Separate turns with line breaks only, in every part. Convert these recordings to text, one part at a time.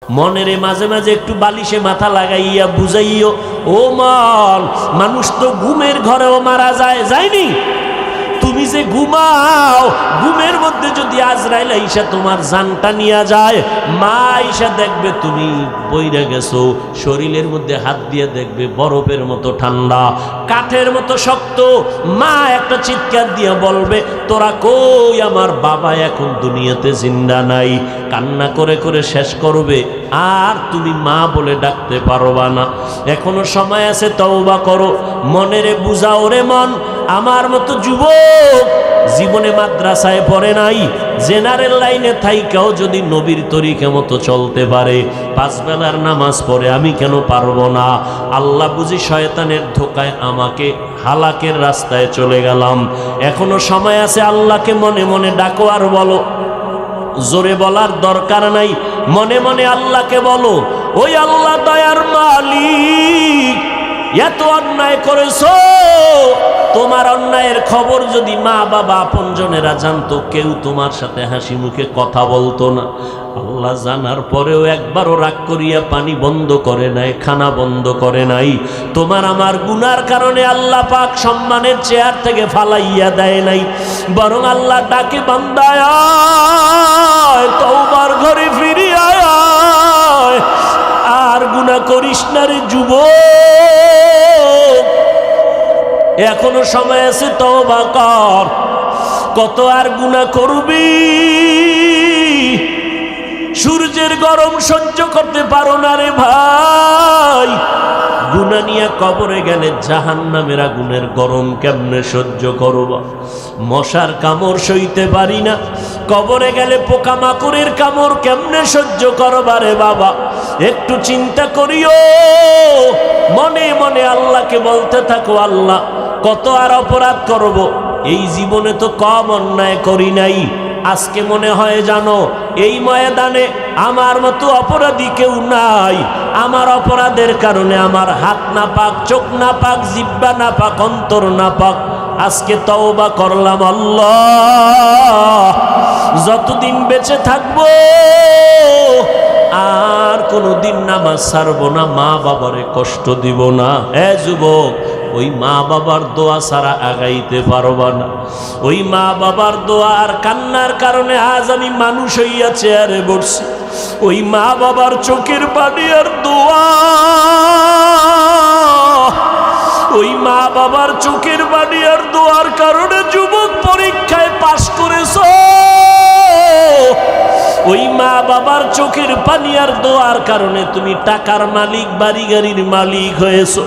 মনেরে মাঝে মাঝে একটু বালিশে মাথা লাগাইয়া বুঝাইও, ও মন, মানুষ তো ঘুমের ঘরেও মারা যায়, যায়নি? তুমি যে ঘুমাও, ঘুমের মধ্যে যদি আজরাইল আইসা তোমার জানটা নিয়ে যায়, মা আইসা দেখবে তুমি বইরা গেছো, শরীরের মধ্যে হাত দিয়ে দেখবে বরফের মতো ঠান্ডা, কাঠের মতো শক্ত। মা একটা চিৎকার দিয়ে বলবে, তোরা কই? আমার বাবা এখন দুনিয়াতে জিন্দা নাই। কান্না করে করে শেষ করবে, আর তুমি মা বলে ডাকতে পারবা না। এখনো সময় আছে, তওবা করো, মনেরে বুঝাও রে মন। আমার মতো যুবক জীবনে মাদ্রাসায় পড়ে নাই, জেনারেল লাইনে থাইকাও যদি নবীর তরিকা মতো চলতে পারে, 5 বেলার নামাজ পড়ে, আমি কেন পারবো না? আল্লাহ বুঝি শয়তানের ধোকায় আমাকে হালাকের রাস্তায় চলে গেলাম। এখনো সময় আছে, আল্লাহকে মনে মনে ডাকো আর বলো। জোরে বলার দরকার নাই, মনে মনে আল্লাহকে বলো, ওই আল্লাহ দয়ার মালিক, এত অন্যায় করেছো, তোমার অন্যায়ের খবর যদি মা বাবা আপনজনেরা জানতো, কেউ তোমার সাথে হাসি মুখে কথা বলতো না। আল্লাহ জানার পরেও একবারও রাগ করিয়া পানি বন্ধ করে নাই, খানা বন্ধ করে নাই। তোমার আমার গুনার কারণে আল্লাহ পাক সম্মানের চেয়ার থেকে ফালাইয়া দেয় নাই, বরং আল্লাহ ডাকে, বান্দায় তওবার ঘরে ফিরে আয়, আর গুনাহ করিস না রে যুবক, এখনো সময় আছে, তওবা কর। কত আর গুনাহ করবি? সূর্যের গরম সহ্য করতে পারো না রে ভাই, গুনাহ নিয়ে কবরে গেলে জাহান্নামের আগুনের গরম কেমনে সহ্য করবা? মশার কামড় সইতে পারি না, কবরে গেলে পোকামাকড়ের কামড় কেমনে সহ্য করবা রে বাবা? একটু চিন্তা করিও, মনে মনে আল্লাহকে বলতে থাকো, আল্লাহ কত আর অপরাধ করব, এই জীবনে তো কম অন্যায় করি নাই। আজকে মনে হয় জানো, এই ময়দানে আমার মতো অপরাধী কেউ নাই। আমার অপরাধের কারণে আমার হাত না পাক, চোখ না পাক, জিহ্বা না পাক, অন্তর না পাক। আজকে তওবা করলাম, আল্লাহ যতদিন বেঁচে থাকবো আর কোনোদিন নামাজ ছাড়বো না, মা বাবারে কষ্ট দিব না। এ যুবক, ওই মা বাবার দোয়া ছাড়া আগাইতে পারবা না। ওই মা বাবার দোয়া আর কান্নার কারণে আজ আমি মানুষ হইয়া চেয়ারে বসছি। ওই মা বাবার চোখের পানি আর দোয়া, ওই মা বাবার চোখের পানি আর দোয়ার কারণে যুবক পরীক্ষায় পাশ করেছো। ওই মা বাবার চোখের পানি আর দোয়ার কারণে তুমি টাকার মালিক, বাড়ি গাড়ির মালিক হয়েছো,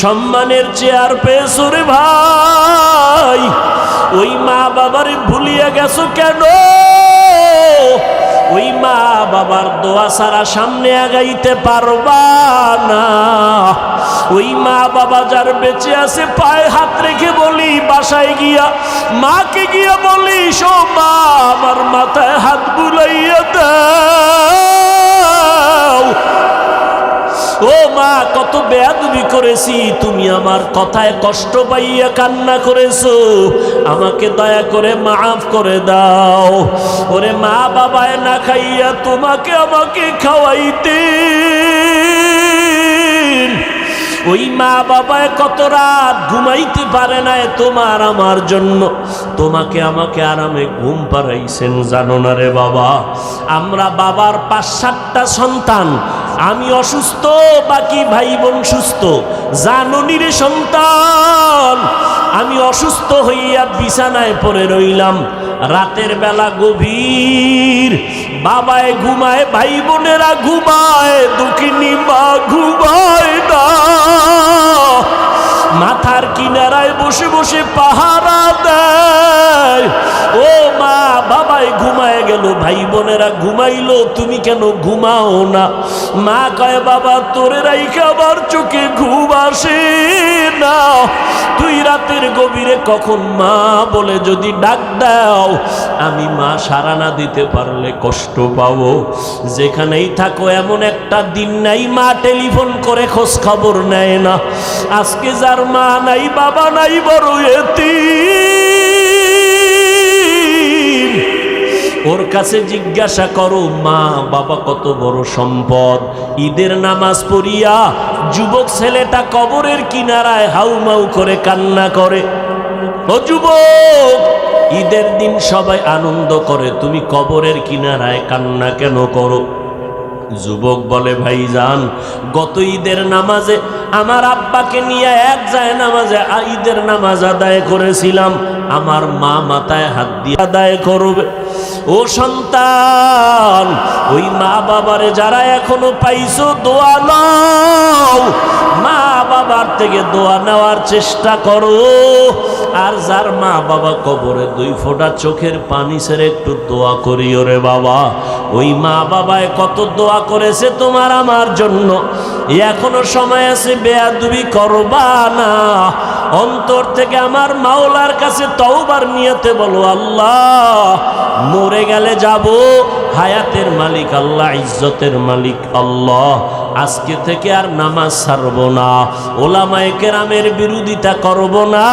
সম্মানের চেয়ার পেয়েছো রে ভাই। ওই মা বাবারে ভুলিয়া গেছো কেন? ওই মা বাবার দোয়া ছাড়া সামনে আগাইতে পারবা না। ওই মা বাবা যার বেঁচে আছে, পায়ে হাত রেখে বলি, বাসায় গিয়া মাকে গিয়া বলি, শো মা, আমার মাথায় হাত বুলাইয়া দাও। ও মা, কত বেয়াদবি করেছি, তুমি আমার কথায় কষ্ট পাইয়া কান্না করেছো, আমাকে দয়া করে মাফ করে দাও। ওরে মা বাবায় না খাইয়া তোমাকে আমাকে খাওয়াইতে, ওই মা বাবায় কত রাত ঘুমাইতে পারে না তোমার আমার জন্য, তোমাকে আমাকে আরামে ঘুম পাড়াইছেন, জানো না রে বাবা? আমরা বাবার 5-7টা সন্তান, আমি অসুস্থ, বাকি ভাই বোন সুস্থ। জাননি রে সন্তান, আমি অসুস্থ হইয়া বিছানায় পড়ে রইলাম, রাতের বেলা গভীর, বাবায় ঘুমায়, ভাই বোনেরা ঘুমায়, দুঃখিনী মা ঘুমায় না। মাথার কিনারায় বসে বসে পাহারা দেয়। ও মা, বাবাই ঘুমায় গেল, ভাই বোনেরা ঘুমাইলো, তুমি কেন ঘুমাও না? মা কয়, বাবা তোরে রাইখা আমার চোখে ঘুম আসে না। তুই রাতের গভীরে কখন মা বলে যদি ডাক দাও, আমি মা সাড়া না দিতে পারলে কষ্ট পাবো। যেখানেই থাকো, এমন একটা দিন নাই মা টেলিফোন করে খোঁজ খবর নেয় না। আজকে যার মা নাই, বাবা নাই, বড় এতিম। ওর কাছে জিজ্ঞাসা করো মা বাবা কত বড় সম্পদ। ঈদের নামাজ পড়িয়া যুবক ছেলেটা কবরের কিনারায় হাউমাউ করে কান্না করে। ও যুবক, ঈদের দিন সবাই আনন্দ করে, তুমি কবরের কিনারায় কান্না কেন করো? যুবক বলে ভাইজান, গত ঈদের নামাজে আমার আব্বাকে নিয়ে এক যায় নামাজে ঈদের নামাজ আদায় করেছিলাম, আমার মা মাথায় হাত দিয়ে আদায় করবে। ও সন্তান, ওই মা বাবারে যারা এখনো পাইছো দোয়া নাও, মা বাবার থেকে দোয়া নেওয়ার চেষ্টা করো। আর যার মা বাবা কবরে 2 ফোঁটা চোখের পানি ছেড়ে একটু দোয়া করিও রে বাবা। ওই মা বাবায় কত দোয়া করেছে তোমার আমার জন্য, এখনো সময় আছে, বেয়াদবি করবা না। অন্তর থেকে আমার মাওলার কাছে তওবার নিয়তে বলো, আল্লাহ মরে গেলে যাব, হায়াতের মালিক আল্লাহ, ইজ্জতের মালিক আল্লাহ, আজকে থেকে আর নামাজ ছাড়ব না, ওলামায়ে কেরামের বিরোধিতা করব না,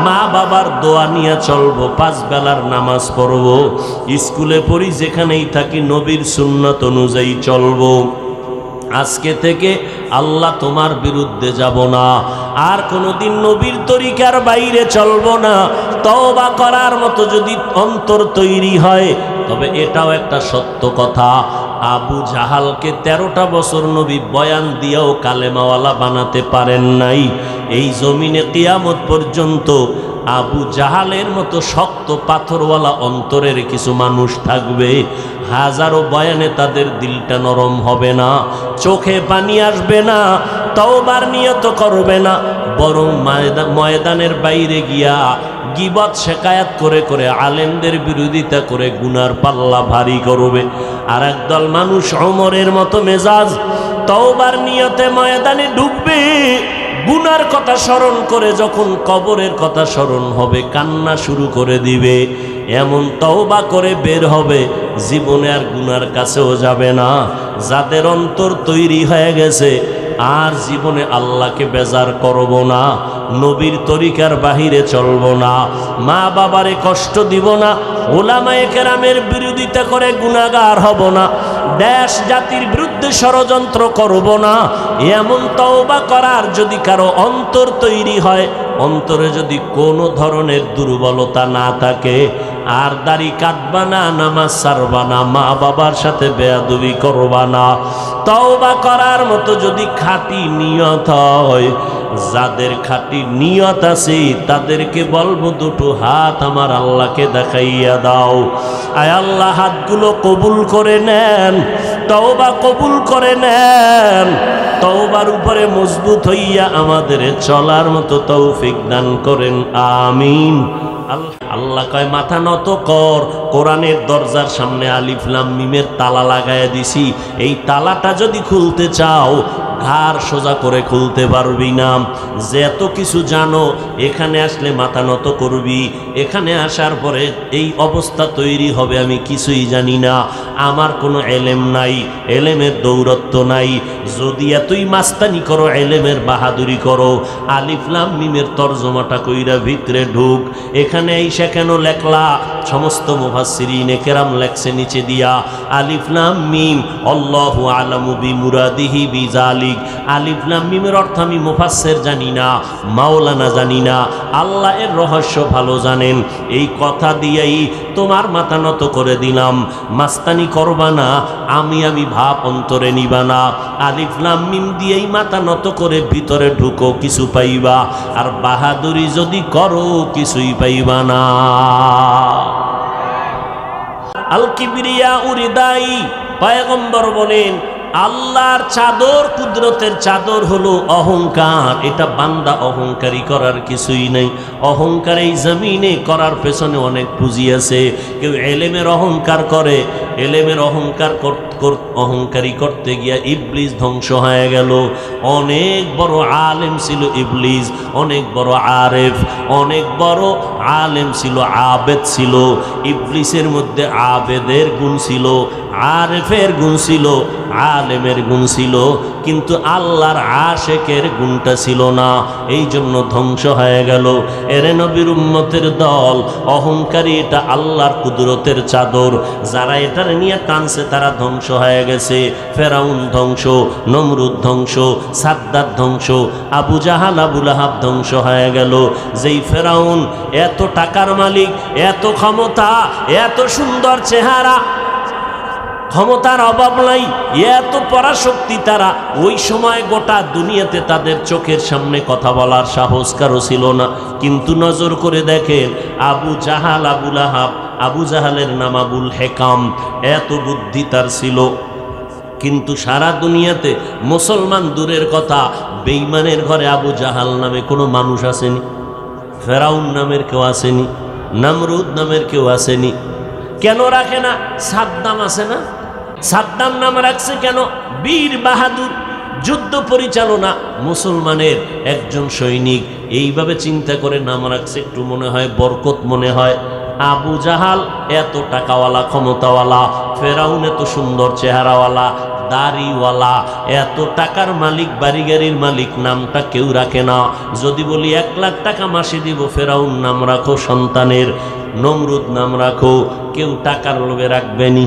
মা বাবার দোয়া নিয়ে চলবো, 5 বেলার নামাজ পড়ব, স্কুলে পড়ি যেখানেই থাকি নবীর সুন্নাত অনুযায়ী চলবো। আজকে থেকে আল্লাহ তোমার বিরুদ্ধে যাব না, আর কোনোদিন নবীর তরিকার বাইরে চলবো না। তওবা করার মতো যদি অন্তর তৈরি হয়, তবে এটাও একটা সত্য কথা, আবু জাহালকে 13টা বছর নবী বয়ান দিয়েও কালেমাওয়ালা বানাতে পারেন নাই। এই জমিনে কিয়ামত পর্যন্ত আবু জাহালের মতো শক্ত পাথরওয়ালা অন্তরের কিছু মানুষ থাকবে, হাজারো বয়ানে তাদের দিলটা নরম হবে না, চোখে পানি আসবে না, তওবার নিয়ত করবে না, বরং ময়দানের বাইরে গিয়া গীবত শেকায়াত করে করে আলেমদের বিরোধিতা করে গুনার পাল্লা ভারী করবে। আর একদল মানুষ ওমরের মতো মেজাজ, তওবার নিয়তে ময়দানে ঢুকবে, গুনার কথা স্মরণ করে যখন কবরের কথা স্মরণ হবে কান্না শুরু করে দিবে। এমন তওবা করে বের হবে, জীবনে আর গুনার কাছেও যাবে না। যাদের অন্তর তৈরি হয়ে গেছে, আর জীবনে আল্লাহকে বেজার করব না, নবীর তরিকার বাহিরে চলব না, মা বাবারে কষ্ট দিব না, ওলামায়ে কেরামের বিরোধিতা করে গুনাহগার হব না, দেশ জাতির বিরুদ্ধে ষড়যন্ত্র করব না, এমন তওবা করার যদি কারো অন্তর তৈরি হয়, অন্তরে যদি কোনো ধরনের দুর্বলতা না থাকে, আর দাড়ি কাটবা না, নামাজ ছাড়বা না, মা বাবার সাথে বেয়াদবি করবা না, তওবা করার মতো যদি খাঁটি নিয়ত হয়, যাদের খাঁটি নিয়ত আছে তাদেরকে বলবো 2টো হাত আমার আল্লাহকে দেখাইয়া দাও। আয় আল্লাহ, হাতগুলো কবুল করে নেন, তওবা কবুল করে নেন, তওবার উপরে মজবুত হইয়া আমাদের চলার মতো তৌফিক দান করেন, আমিন। আল্লাহ কয় মাথা নত কর, কোরআনের দরজার সামনে আলিফ লাম মিমের তালা লাগাইয়া দিছি, এই তালাটা যদি খুলতে চাও ঘাড় সোজা করে খুলতে পারবি না। যে এত কিছু জানো, এখানে আসলে মাথা নত করবি, এখানে আসার পরে এই অবস্থা তৈরি হবে আমি কিছুই জানি না, আমার কোনো এলেম নাই, এলেমের দৌরত্ব নাই। যদি এতই মাস্তানি করো, এলেমের বাহাদুরি করো, আলিফ লাম মিমের তর্জমাটা কইরা ভিতরে ঢুক। এখানে আইসা কেন লেখলা? সমস্ত মুফাসসিরিনে কেরাম লেখছে নিচে দিয়া আলিফ লাম মিম আল্লাহু আলামু বিমুরাদিহি বিজালিক। আলিফ লাম মিমের অর্থ আমি মুফাসসির জানি না, মাওলানা জানি না, আল্লাহ এর রহস্য ভালো জানেন। এই কথা দিয়েই তোমার মাথা নত করে দিলাম, মাস্তানি করবা না, আমি ভাব অন্তরে নিবা না, আলিফ লাম মিম দিয়েই মাথা নত করে ভিতরে ঢুকো, কিছু পাইবা। আর বাহাদুরি যদি করো, কিছুই পাইবা না। আল কিবরিয়া উরিদাই, পয়গম্বর বলেন আল্লাহর চাদর, কুদরতের চাদর হলো অহংকার। এটা বান্দা অহংকারী করার কিছুই নেই। অহংকার এই জমিনে করার পেছনে অনেক পুঁজি আছে। কেউ এলেমের অহংকার করে, এলেমের অহংকারী করতে গিয়া ইবলিস ধ্বংস হয়ে গেল। অনেক বড় আলেম ছিল ইবলিস, অনেক বড় আরেফ, অনেক বড় আলেম ছিল, আবেদ ছিল। ইবলিসের মধ্যে আবেদের গুণ ছিল, আরেফের গুণ ছিল, আলেমের গুণ ছিল, কিন্তু আল্লাহর আশেকের গুণটা ছিল না, এই জন্য ধ্বংস হয়ে গেল। এরে নবীর উম্মতের দল, অহংকারী এটা আল্লাহর কুদরতের চাদর, যারা এটার নিয়ে টানছে তারা ধ্বংস হয়ে গেছে। ফেরাউন ধ্বংস, নমরুদ ধ্বংস, সাদ্দাত ধ্বংস, আবু জাহাল আবু লাহাব ধ্বংস হয়ে গেল। যেই ফেরাউন এত টাকার মালিক, এত ক্ষমতা, এত সুন্দর চেহারা, ক্ষমতার অভাব নাই, এত পরাশক্তি, তারা ওই সময় গোটা দুনিয়াতে তাদের চোখের সামনে কথা বলার সাহস কারো ছিল না। কিন্তু নজর করে দেখেন আবু জাহাল আবু লাহাব, আবু জাহালের নাম আবুল হেকাম, এত বুদ্ধি তার ছিল, কিন্তু সারা দুনিয়াতে মুসলমান দূরের কথা, বেঈমানের ঘরে আবু জাহাল নামে কোনো মানুষ আসেনি, ফেরাউন নামের কেউ আসেনি, নমরুদ নামের কেউ আসেনি। কেন রাখে না? সাদ্দাম আছে না, সাদ্দাম নাম রাখছে কেন? বীর বাহাদুর, যুদ্ধ পরিচালনা, মুসলমানের একজন সৈনিক, এইভাবে চিন্তা করে নাম রাখছে, একটু মনে হয় বরকত মনে হয়। আবু জাহাল এত টাকাওয়ালা, ক্ষমতাওয়ালা, ফেরাউন এত সুন্দর চেহারাওয়ালা, দাড়িওয়ালা, এত টাকার মালিক, বাড়ি গাড়ির মালিক, নামটা কেউ রাখে না। যদি বলি 1 লাখ টাকা মাসে দিব, ফেরাউন নাম রাখো সন্তানের, নমরুদ নাম রাখো, কেউ টাকার লোভে রাখবেনি।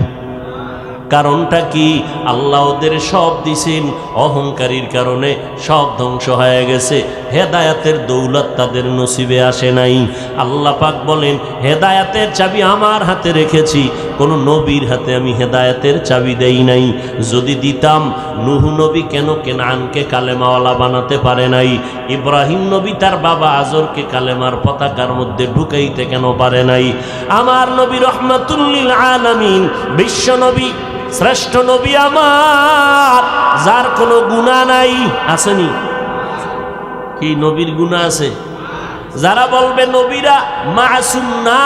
কারণটা কি? আল্লাহ ওদের সব দিছেন, অহংকারীর কারণে সব ধ্বংস হয়ে গেছে। হেদায়াতের দৌলত তাদের নসিবে আসে নাই। আল্লাহ পাক বলেন, হেদায়াতের চাবি আমার হাতে রেখেছি, কোনো নবীর হাতে আমি হেদায়াতের চাবি দেই নাই। যদি দিতাম, নূহ নবী কেন কেনানকে কালেমাওয়ালা বানাতে পারে নাই? ইব্রাহিম নবী তার বাবা আজরকে কালেমার পতাকার মধ্যে ঢুকাইতে কেন পারে নাই? আমার নবী রহমাতুল লিল আলামিন, বিশ্ব নবী, শ্রেষ্ঠ নবী আমার, যার কোনো গুনাহ নাই, আসেনি? কি নবীর গুনাহ আছে? যারা বলবে নবীরা মাসুম না,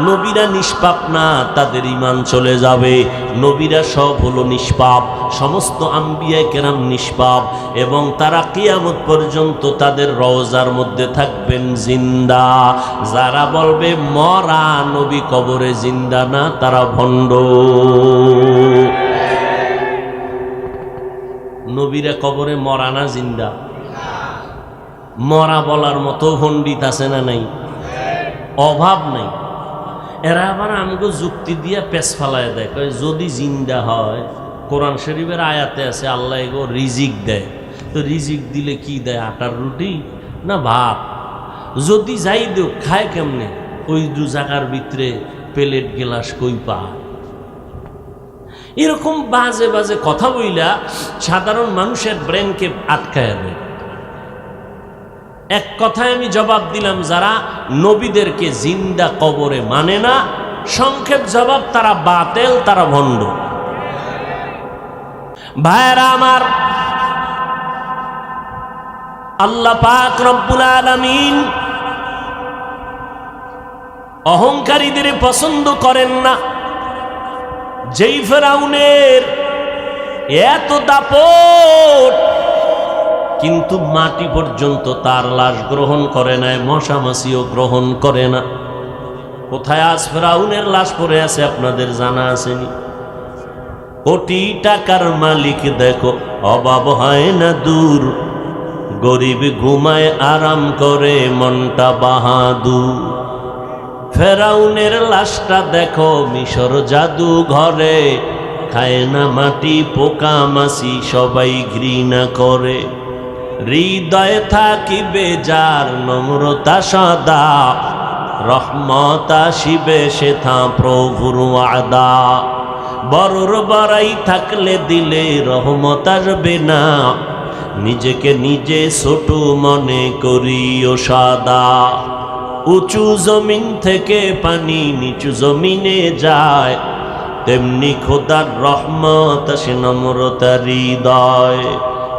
নবীরা নিষ্পাপ না, তাদের ঈমান চলে যাবে। নবীরা সব হলো নিষ্পাপ, সমস্ত আম্বিয়া কেরাম নিষ্পাপ, এবং তারা কিয়ামত পর্যন্ত তাদের রওজার মধ্যে থাকবেন জিন্দা। যারা বলবে মরা নবী কবরে জিন্দা না, তারা ভণ্ড। নবীরা কবরে মরা না জিন্দা? মরা বলার মতো পণ্ডিত আছে না নাই? অভাব নাই। এরা আবার আমাকে যুক্তি দিয়ে পেছ ফালায় দেয়, যদি জিন্দা হয়, কোরআন শরীফের আয়াতে আছে আল্লাহ এগো রিজিক দেয়, তো রিজিক দিলে কি দেয়? আটার রুটি না ভাত? যদি যাই দেও, খায় কেমনে? ওই 2 জায়গার ভিতরে প্লেট গেলাস কই পা? এরকম বাজে বাজে কথা বইলা সাধারণ মানুষের ব্রেনকে আটকায় দেয়। এক কথায় আমি জবাব দিলাম, যারা নবীদেরকে জিন্দা কবরে মানে না, সংক্ষেপ জবাব, তারা বাতেল, তারা ভণ্ড। ভাইরা আমার, আল্লাহ পাক রব্বুল আলামিন অহংকারীদের পছন্দ করেন না। যেই ফেরাউনের এত দাপট, কিন্তু মাটি পর্যন্ত তার লাশ গ্রহণ করে নাই, মশা মাছিও গ্রহণ করে না। কোথায় আজ ফেরাউনের লাশ পড়ে আছে আপনাদের জানা আসেনি? কোটি টাকার মালিক দেখো, অভাব হয় না দূর, গরিব ঘুমায় আরাম করে মনটা বাহাদুর। ফেরাউনের লাশটা দেখো মিশর জাদু ঘরে, খায় না মাটি পোকা মাছি সবাই ঘৃণা করে। হৃদয়ে থাকিবে যার নম্রতা সদা, রহমত আসিবে সেথা প্রভুর ওয়াদা। বড়র বড়াই থাকলে দিলে রহমত আসবে না, নিজেকে নিজে ছোট মনে করিও সাদা। উঁচু জমিন থেকে পানি নিচু জমিনে যায়, তেমনি খোদার রহমত আসে নম্রতার হৃদয়।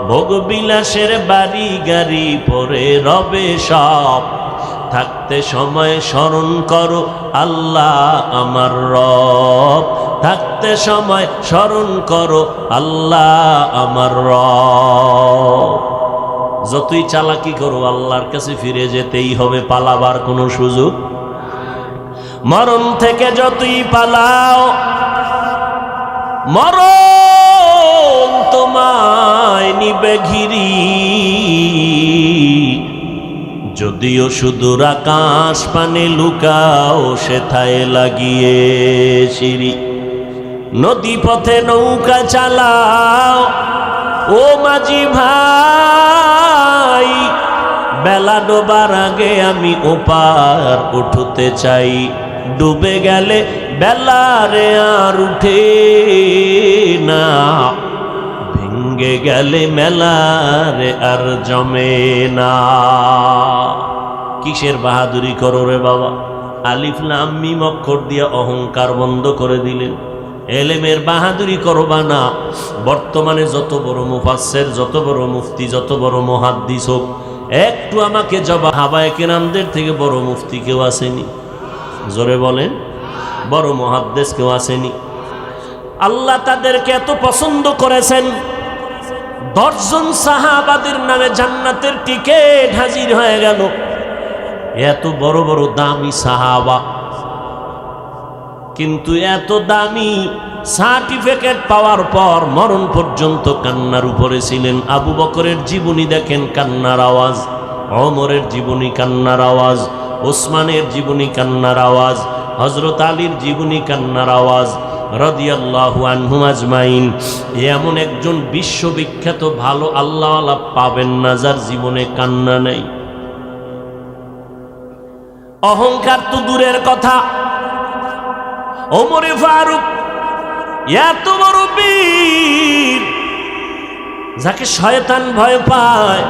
ভোগ বিলাসের বাড়ি গাড়ি পরে রবে সব, থাকতে সময় স্মরণ করো আল্লাহ আমার রব, থাকতে সময় স্মরণ করো আল্লাহ আমার রব। যতই চালাকি করো আল্লাহর কাছে ফিরে যেতেই হবে, পালাবার কোনো সুযোগ। মরণ থেকে যতই পালাও মরণ তোমায় নিবে ঘিরি। যদিও সুদূর আকাশ পানে লুকাও সেথায় লাগিয়ে সিঁড়ি। নদী পথে নৌকা চালাও ও মাঝি ভাই, বেলা ডোবার আগে আমি ওপার উঠতে চাই। ডুবে গেলে বেলারে আর উঠে না, ভেঙ্গে গেলে মেলারে আর জমে না। কিসের বাহাদুরি করো রে বাবা? আলিফ লাম মিম অক্ষর দিয়ে অহংকার বন্ধ করে দিলেন। এলেমের বাহাদুরি করবা না। বর্তমানে যত বড় মুফাসসির, যত বড় মুফতি, যত বড় মুহাদ্দিস হোক, একটু আমাকে জবাব, সাহাবায়ে কেরামদের থেকে বড় মুফতি কেউ আসেনি? জোরে বলেন, বড় মুহাদ্দিস কেউ আসেনি? আল্লাহ তাদেরকে এত পছন্দ করেছেন, 10 জন সাহাবাদের নামে জান্নাতের টিকিট হাজির হয়ে গেল। এত বড় বড় দামি সাহাবা, কিন্তু এত দামি সার্টিফিকেট পাওয়ার পর মরণ পর্যন্ত কান্নার উপরে ছিলেন। আবু বকরের জীবনী দেখেন, কান্নার আওয়াজ। ওমরের জীবনী, কান্নার আওয়াজ। ওসমানের জীবনী, কান্নার আওয়াজ। হযরত আলীর জীবনী, কান্নার আওয়াজ। রাদিয়াল্লাহু আনহুম আজমাইন। এমন একজন বিশ্ববিখ্যাত ভালো আল্লাহওয়ালা পাবেন না যার জীবনে কান্না নেই। অহংকার তো দূরের কথা, ওমরে ফারুক এত বড় বীর, যাকে শয়তান ভয় পায়,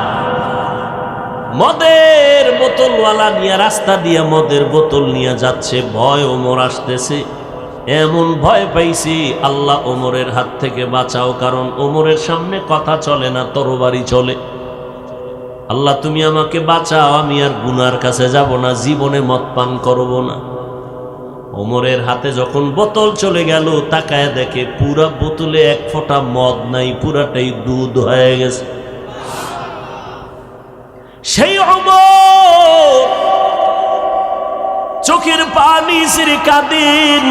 মদের বোতলওয়ালা নিয়ে রাস্তা দিয়ে মদের বোতল নিয়ে যাচ্ছে, ভয় ওমর আসতেছে। এমন ভয় পাইছি, আল্লাহ ওমরের হাত থেকে বাঁচাও, কারণ ওমরের সামনে কথা চলে না, তরবারি চলে। আল্লাহ তুমি আমাকে বাঁচাও, আমি আর গুনার কাছে যাব না, জীবনে মদ পান করব না। ওমরের হাতে যখন বোতল চলে গেল, তাকায় দেখে পুরা বোতলে এক ফোঁটা মদ নাই, পুরাটাই দুধ হয়ে গেছে। সেই ওমর চোখের পানি ছেড়ে কাঁদেন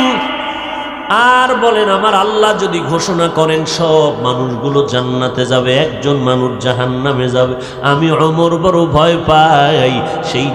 আর বলেন, আমার আল্লাহ যদি ঘোষণা করেন সব মানুষগুলো জান্নাতে যাবে, একজন মানুষ জাহান্নামে যাবে, আমি ওমর বড় ভয় পাই। সেই